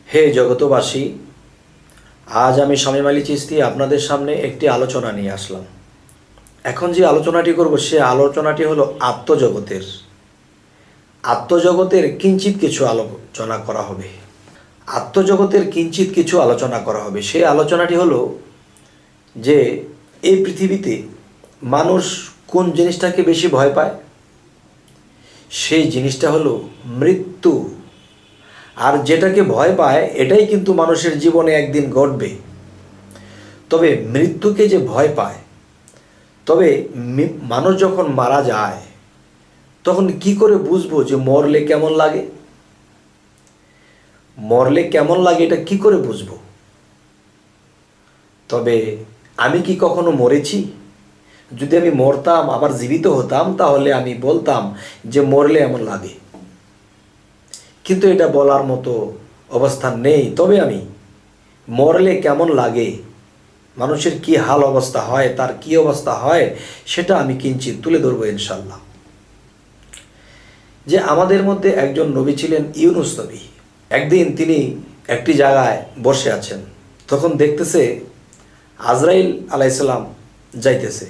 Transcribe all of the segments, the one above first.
হে জগতবাসী, আজ আমি শামীম আলী চিশতি আপনাদের সামনে একটি আলোচনা নিয়ে আসলাম। এখন যে আলোচনাটি করব সে আলোচনাটি হলো আত্মজগতের কিঞ্চিত কিছু আলোচনা করা হবে। আত্মজগতের কিঞ্চিত কিছু আলোচনা করা হবে। সেই আলোচনাটি হলো যে এই পৃথিবীতে মানুষ কোন জিনিসটাকে বেশি ভয় পায়। সেই জিনিসটা হলো মৃত্যু। আর যেটাকে ভয় পায় এটাই কিন্তু মানুষের জীবনে একদিন ঘটবে। তবে মৃত্যুকে যে ভয় পায়, তবে মানুষ যখন মারা যায় তখন কি করে বুঝবো যে মরলে কেমন লাগে? মরলে কেমন লাগে এটা কি করে বুঝবো? তবে আমি কি কখনো মরেছি? যদি আমি মরতাম আবার জীবিত হতাম তাহলে আমি বলতাম যে মরলে এমন লাগে, কিন্তু এটা বলার মতো অবস্থা নেই। তবে আমি মরলে কেমন লাগে, মানুষের কি হাল অবস্থা হয়, তার কি অবস্থা হয়, সেটা আমি কিঞ্চিত তুলে ধরবো ইনশাল্লাহ। যে আমাদের মধ্যে একজন নবী ছিলেন ইউনুস নবী। একদিন তিনি একটি জায়গায় বসে আছেন, তখন দেখতেছে আজরাইল আলাইসাল্লাম যাইতেছে।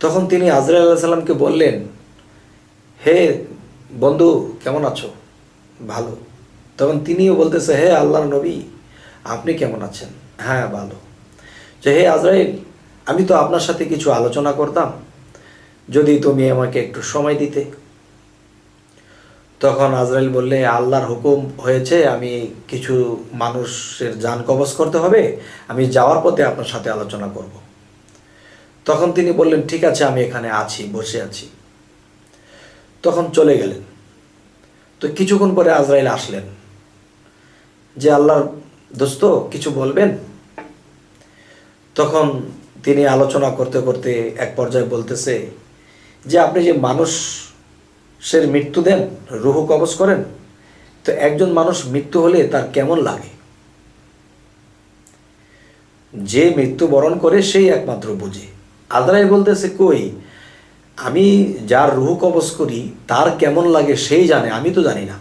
তখন তিনি আজরাইল আলাইসাল্লামকে বললেন, হে বন্ধু, কেমন আছো? ভালো। তখন তিনিও বলতেছে, হে আল্লাহর নবী, আপনি কেমন আছেন? হ্যাঁ, ভালো। যে হে আজরাইল, আমি তো আপনার সাথে কিছু আলোচনা করতাম, যদি তুমি আমাকে একটু সময় দিতে। তখন আজরাইল বললে, আল্লাহর হুকুম হয়েছে, আমি কিছু মানুষের জান কবজ করতে হবে, আমি যাওয়ার পথে আপনার সাথে আলোচনা করব। তখন তিনি বললেন, ঠিক আছে, আমি এখানে আছি, বসে আছি। তখন চলে গেলেন। তো কিছুক্ষণ পরে আজরাইল আসলেন, যে আল্লাহর দোস্ত, কিছু বলবেন? তখন তিনি আলোচনা করতে করতে এক পর্যায়ে বলতেছে যে আপনি যে মানুষের মৃত্যু দেন, রুহু কবজ করেন, তো একজন মানুষ মৃত্যু হলে তার কেমন লাগে? যে মৃত্যুবরণ করে সেই একমাত্র বুঝে। আজরাইল বলতেছে, কই, আমি যার রুহু কবজ করি তার কেমন লাগে সেই জানে, আমি তো জানি না।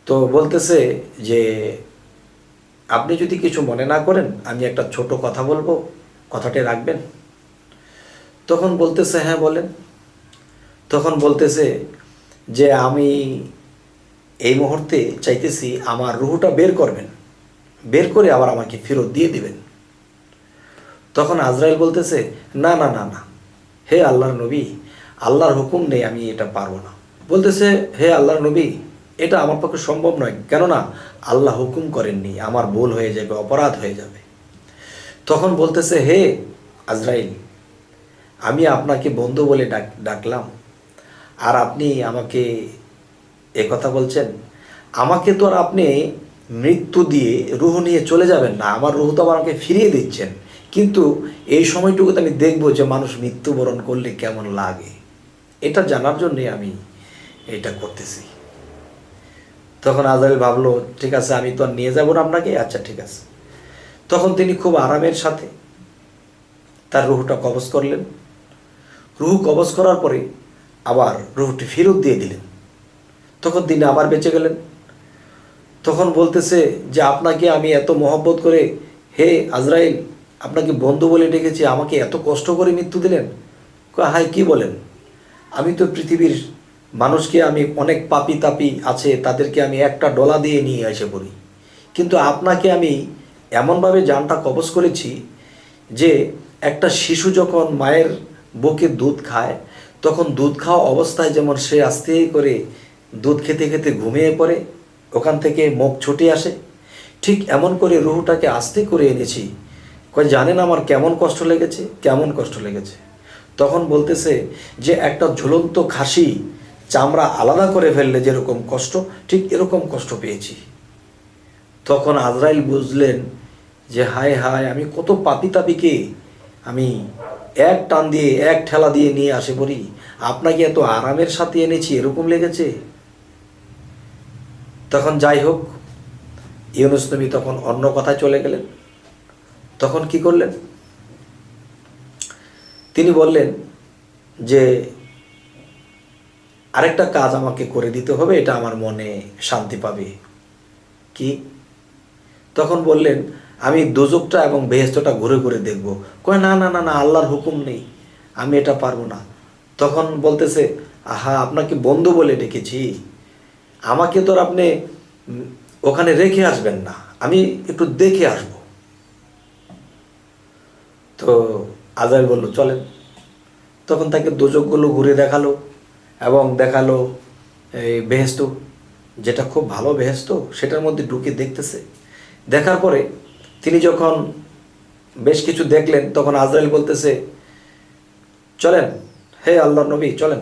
তো বলতেছে যে আপনি যদি কিছু মনে না করেন আমি একটা ছোট কথা বলবো, কথাটি রাখবেন? তখন বলতেছে, হ্যাঁ বলেন। তখন বলতেছে যে আমি এই মুহূর্তে চাইতেছি আমার রুহুটা বের করবেন, বের করে আবার আমাকে ফেরত দিয়ে দিবেন। তখন আজরাইল বলতেছে, না না না না, হে আল্লাহর নবী, আল্লাহর হুকুম নেই, আমি এটা পারবো না। বলতেছে, হে আল্লাহর নবী, এটা আমার পক্ষে সম্ভব নয়, কেননা আল্লাহ হুকুম করেননি, আমার ভুল হয়ে যাবে, অপরাধ হয়ে যাবে। তখন বলতেছে, হে আজরাইল, আমি আপনাকে বন্ধু বলে ডাকলাম, আর আপনি আমাকে কথা বলছেন। আমাকে তো আর আপনি মৃত্যু দিয়ে রুহ নিয়ে চলে যাবেন না, আমার রুহ তো আমাকে ফিরিয়ে দিচ্ছেন, কিন্তু এই সময়টুকুতে আমি দেখব যে মানুষ মৃত্যুবরণ করলে কেমন লাগে, এটা জানার জন্যে আমি এটা করতেছি। তখন আজরাইল ভাবলো, ঠিক আছে, আমি তো আর নিয়ে যাবো না আপনাকে, আচ্ছা ঠিক আছে। তখন তিনি খুব আরামের সাথে তার রুহটা কবজ করলেন। রুহু কবজ করার পরে আবার রুহটি ফেরত দিয়ে দিলেন। তখন তিনি আবার বেঁচে গেলেন। তখন বলতেছে যে আপনাকে আমি এত মহব্বত করে, হে আজরাইল, আপনাকে বন্ধু বলে ডেকেছি, আমাকে এত কষ্ট করে মৃত্যু দিলেন? হাই, কি বলেন? আমি তো পৃথিবীর মানুষকে, আমি অনেক পাপি তাপি আছে তাদেরকে আমি একটা ডলা দিয়ে নিয়ে এসে পড়ি, কিন্তু আপনাকে আমি এমনভাবে জানটা কবজ করেছি যে একটা শিশু যখন মায়ের বুকে দুধ খায়, তখন দুধ খাওয়া অবস্থায় যেমন সে আস্তে করে দুধ খেতে খেতে ঘুমিয়ে পড়ে, ওখান থেকে মুখ ছুটে আসে, ঠিক এমন করে রুহুটাকে আস্তে করে এনেছি। জানেন আমার কেমন কষ্ট লেগেছে, কেমন কষ্ট লেগেছে? তখন বলতেছে যে একটা ঝুলন্ত খাসি চামড়া আলাদা করে ফেললে যেরকম কষ্ট, ঠিক এরকম কষ্ট পেয়েছি। তখন আজরাইল বুঝলেন যে হায় হায়, আমি কত পাপি তাপিকে আমি এক টান দিয়ে, এক ঠেলা দিয়ে নিয়ে আসে পড়ি, আপনাকে এত আরামের সাথে এনেছি, এরকম লেগেছে। তখন যাই হোক, ইউনুস নবী তখন অন্য কথায় চলে গেলেন। তখন কি করলেন? তিনি বললেন যে আরেকটা কাজ আমাকে করে দিতে হবে, এটা আমার মনে শান্তি পাবে। কি? তখন বললেন, আমি দোজকটা এবং বেহেশতটা ঘুরে ঘুরে দেখব। কয়, না না না না, আল্লাহর হুকুম নেই, আমি এটা পারবো না। তখন বলতেছে, আহা, আপনাকে বন্ধু বলে ডেকেছি, আমাকে তো আর আপনি ওখানে রেখে আসবেন না, আমি একটু দেখে আসব। তো আজরাইল বলল, চলেন। তখন তাকে দোজকগুলো ঘুরে দেখালো এবং দেখালো এই বেহেশত, যেটা খুব ভালো বেহেশত, সেটার মধ্যে ঢুকে দেখতেছে। দেখার পরে তিনি যখন বেশ কিছু দেখলেন, তখন আজরাইল বলতেছে, চলেন, হে আল্লাহর নবী, চলেন।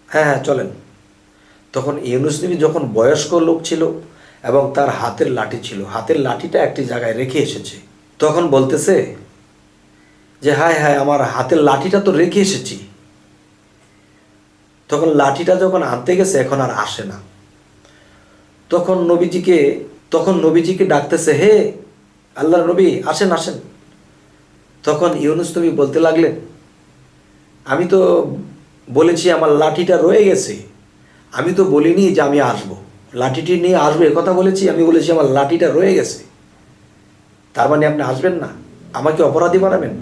হ্যাঁ হ্যাঁ, চলেন। তখন ইউনুস নবী যখন বয়স্ক লোক ছিল এবং তার হাতের লাঠি ছিল, হাতের লাঠিটা একটি জায়গায় রেখে এসেছে, তখন বলতেছে যে হায় হায়, আমার হাতের লাঠিটা তো রেখে এসেছি। তখন লাঠিটা যখন আনতে গেছে, এখন আর আসে না। তখন নবীজিকে ডাকতেছে, হে আল্লাহর নবী, আসেন আসেন। তখন ইউনুস নবী বলতে লাগলেন, আমি তো বলেছি আমার লাঠিটা রয়ে গেছে, আমি তো বলিনি যে আমি আসবো, লাঠিটি নিয়ে আসবো এ কথা বলেছি, আমি বলেছি আমার লাঠিটা রয়ে গেছে। তার মানে আপনি আসবেন না, আমাকে অপরাধী বানাবেন?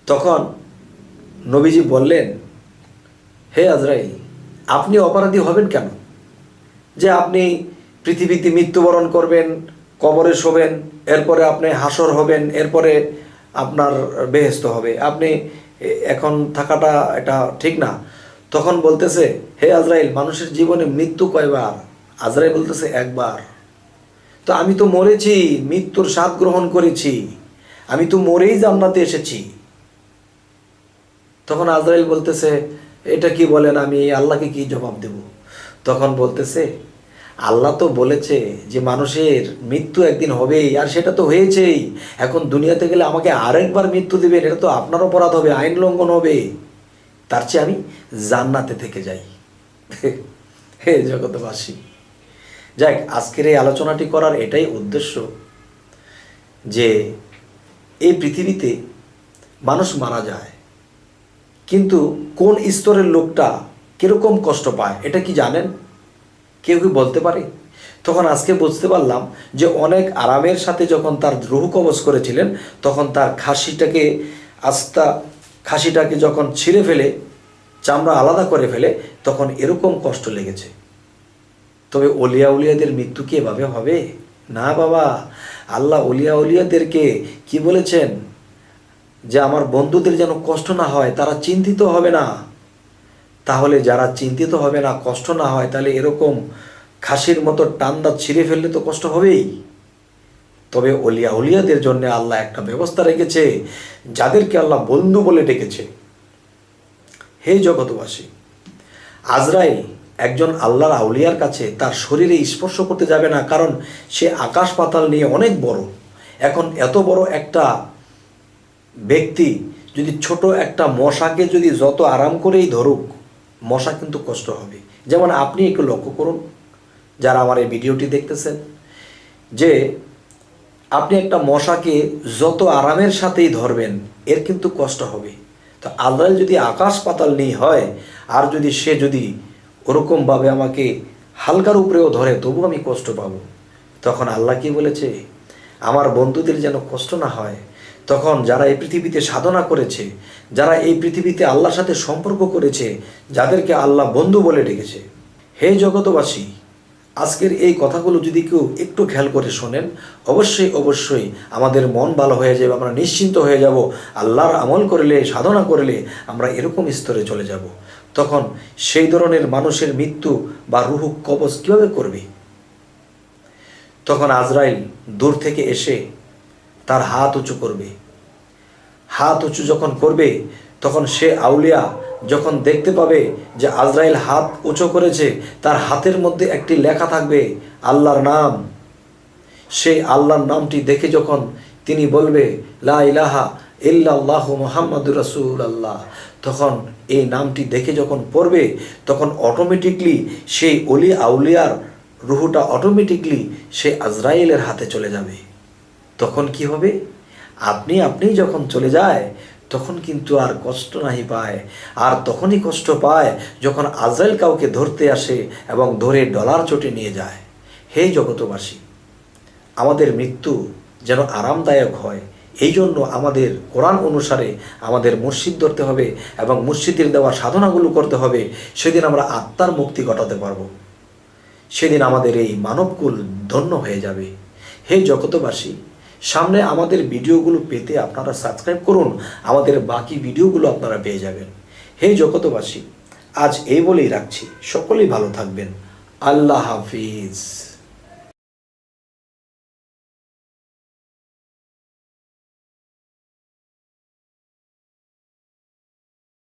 তখন নবীজি বললেন, হে আজরাইল, আপনি অপরাধী হবেন কেন? যে আপনি পৃথিবীতে মৃত্যুবরণ করবেন, কবরে শোবেন, এরপরে আপনি হাসর হবেন, এরপরে আপনার বেহেশত হবে, আপনি এখন থাকাটা এটা ঠিক না। তখন বলতেছে, হে আজরাইল, মানুষের জীবনে মৃত্যু কয়বার? আজরাইল বলতেছে, একবার। তো আমি তো মরেছি, মৃত্যুর স্বাদ গ্রহণ করেছি, আমি তো মরেই জান্নাতে এসেছি। তখন আজরাইল বলতেছে, এটা কি বলেন, আমি আল্লাহকে কি জবাব দেব? তখন বলতেছে, আল্লাহ তো বলেছে যে মানুষের মৃত্যু একদিন হবেই, আর সেটা তো হয়েছেই। এখন দুনিয়াতে গেলে আমাকে আরেকবার মৃত্যু দেবেন, এটা তো আপনার অপরাধ হবে, আইন লঙ্ঘন হবে। তার চেয়ে আমি জান্নাতে থেকে যাই। হে জগতবাসী, যাক, আজকের এই আলোচনাটি করার এটাই উদ্দেশ্য যে এই পৃথিবীতে মানুষ মারা যায়, কিন্তু কোন স্তরের লোকটা কিরকম কষ্ট পায় এটা কি জানেন? কেউ কি বলতে পারে? তখন আজকে বুঝতে পারলাম যে অনেক আরামের সাথে যখন তার রুহ কবজ করেছিলেন, তখন তার খাসিটাকে যখন ছিঁড়ে ফেলে, চামড়া আলাদা করে ফেলে, তখন এরকম কষ্ট লেগেছে। তবে উলিয়াদের মৃত্যু কি এভাবে হবে? না বাবা, আল্লাহ উলিয়াদেরকে কি বলেছেন? যে আমার বন্ধুদের যেন কষ্ট না হয়, তারা চিন্তিত হবে না। তাহলে যারা চিন্তিত হবে না, কষ্ট না হয়, তাহলে এরকম খাসির মতো টান্দা ছিঁড়ে ফেললে তো কষ্ট হবেই। তবে উলিয়াদের জন্য আল্লাহ একটা ব্যবস্থা রেখেছে, যাদেরকে আল্লাহ বন্ধু বলে ডেকেছে। হে জগতবাসী, আজরাইল একজন আল্লাহর আউলিয়ার কাছে তার শরীরে স্পর্শ করতে যাবে না, কারণ সে আকাশ পাতাল নিয়ে অনেক বড়। এখন এত বড় একটা ব্যক্তি যদি ছোট একটা মশাকে যদি যত আরাম করেই ধরুক, মশা কিন্তু কষ্ট হবে। যেমন আপনি একটু লক্ষ্য করুন, যারা আমার এই ভিডিওটি দেখতেছেন, যে আপনি একটা মশাকে যত আরামের সাথেই ধরবেন, এর কিন্তু কষ্ট হবে। তো আল্লাহ যদি আকাশ পাতাল নিয়ে হয়, আর যদি সে ওরকমভাবে আমাকে হালকার উপরেও ধরে, তবু আমি কষ্ট পাবো। তখন আল্লাহ কি বলেছে? আমার বন্ধুদের যেন কষ্ট না হয়। তখন যারা এই পৃথিবীতে সাধনা করেছে, যারা এই পৃথিবীতে আল্লাহর সাথে সম্পর্ক করেছে, যাদেরকে আল্লাহ বন্ধু বলে ডেকেছে, হে জগতবাসী, আজকের এই কথাগুলো যদি কেউ একটু খেয়াল করে শোনেন, অবশ্যই আমাদের মন ভালো হয়ে যাবে, আমরা নিশ্চিন্ত হয়ে যাব। আল্লাহর আমল করলে, সাধনা করলে আমরা এরকম স্তরে চলে যাব। তখন সেই ধরনের মানুষের মৃত্যু বা রুহ কবজ কীভাবে করবে? তখন আজরাইল দূর থেকে এসে তার হাত উঁচু করবে। হাত উঁচু যখন করবে, তখন সে আউলিয়া যখন দেখতে পাবে যে আজরাইল হাত উঁচু করেছে, তার হাতের মধ্যে একটি লেখা থাকবে আল্লাহর নাম। সেই আল্লাহর নামটি দেখে যখন তিনি বলবে, লা ইলাহা ইল্লাল্লাহু মুহাম্মাদুর রাসূলুল্লাহ, তখন এই নামটি দেখে যখন পড়বে, তখন অটোমেটিকলি সেই আউলিয়ার রুহুটা অটোমেটিকলি সে আজরাইলের হাতে চলে যাবে। তখন কি হবে? আপনি যখন চলে যায়, তখন কিন্তু আর কষ্ট নাহি পায়। আর তখনই কষ্ট পায় যখন আজরাইল কাউকে ধরতে আসে এবং ধরে ডলার চটে নিয়ে যায়। হে জগতবাসী, আমাদের মৃত্যু যেন আরামদায়ক হয়, এই জন্য আমাদের কোরআন অনুসারে আমাদের মসজিদ ধরতে হবে এবং মসজিদের দেওয়া সাধনাগুলো করতে হবে। সেদিন আমরা আত্মার মুক্তি ঘটাতে পারবো, সেদিন আমাদের এই মানবকুল ধন্য হয়ে যাবে। হে জগতবাসী, সামনে আমাদের ভিডিওগুলো পেতে আপনারা সাবস্ক্রাইব করুন, আমাদের বাকি ভিডিওগুলো আপনারা পেয়ে যাবেন। হে জগতবাসী, আজ এই বলেই রাখছি, সকলেই ভালো থাকবেন। আল্লাহ হাফিজ।